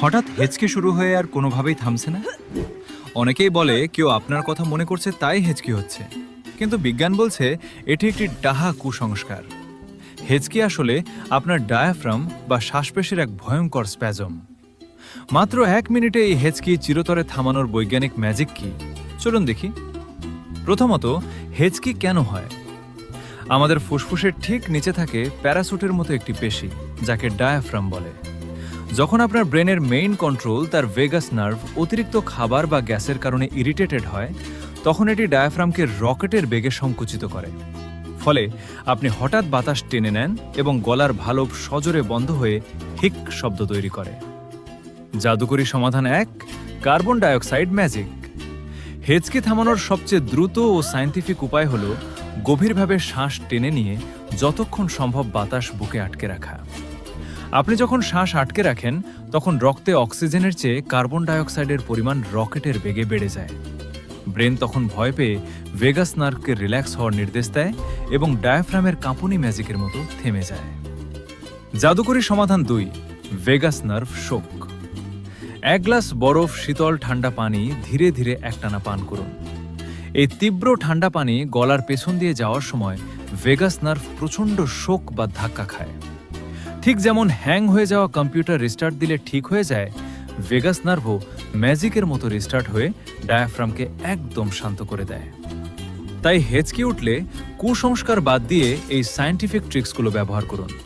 হঠাৎ হেঁচকি শুরু হয়ে আর কোনোভাবেই থামছে না। অনেকেই বলে কেউ আপনার কথা মনে করছে তাই হেঁচকি হচ্ছে, কিন্তু বিজ্ঞান বলছে এটি একটি ডাহা কুসংস্কার। হেঁচকি আসলে আপনার ডায়াফ্রাম বা শ্বাসপেশির এক ভয়ঙ্কর স্প্যাজম। মাত্র 1 মিনিটে এই হেঁচকি চিরতরে থামানোর বৈজ্ঞানিক ম্যাজিক কি, চলুন দেখি। প্রথমত, হেঁচকি কেন হয়? আমাদের ফুসফুসের ঠিক নিচে থাকে প্যারাসুটের মতো একটি পেশি, যাকে ডায়াফ্রাম বলে। যখন আপনার ব্রেনের মেইন কন্ট্রোল তার ভেগাস নার্ভ অতিরিক্ত খাবার বা গ্যাসের কারণে ইরিটেটেড হয়, তখন এটি ডায়াফ্রামকে রকেটের বেগে সংকুচিত করে। ফলে আপনি হঠাৎ বাতাস টেনে নেন এবং গলার ভালভ সজোরে বন্ধ হয়ে হিক শব্দ তৈরি করে। জাদুকরী সমাধান 1, কার্বন ডাইঅক্সাইড ম্যাজিক। হেঁচকি থামানোর সবচেয়ে দ্রুত ও সায়েন্টিফিক উপায় হল গভীরভাবে শ্বাস টেনে নিয়ে যতক্ষণ সম্ভব বাতাস বুকে আটকে রাখা। আপনি যখন শ্বাস আটকে রাখেন, তখন রক্তে অক্সিজেনের চেয়ে কার্বন ডাইঅক্সাইডের পরিমাণ রকেটের বেগে বেড়ে যায়। ব্রেন তখন ভয় পেয়ে ভেগাস নার্ভকে রিল্যাক্স হওয়ার নির্দেশ দেয় এবং ডায়াফ্রামের কাঁপুনি ম্যাজিকের মতো থেমে যায়। জাদুকরী সমাধান 2, ভেগাস নার্ভ শোক। 1 গ্লাস বরফ শীতল ঠান্ডা পানি ধীরে ধীরে একটানা পান করুন। এই তীব্র ঠান্ডা পানি গলার পেছন দিয়ে যাওয়ার সময় ভেগাস নার্ভ প্রচণ্ড শোক বা ধাক্কা খায়। ঠিক যেমন হ্যাং হয়ে যাওয়া কম্পিউটার রিস্টার্ট দিলে ঠিক হয়ে যায়, ভেগাস নার্ভও ম্যাজিকের মতো রিস্টার্ট হয়ে ডায়াফ্রামকে একদম শান্ত করে দেয়। তাই হেঁচকি উঠলে কুসংস্কার বাদ দিয়ে এই সায়েন্টিফিক ট্রিক্সগুলো ব্যবহার করুন।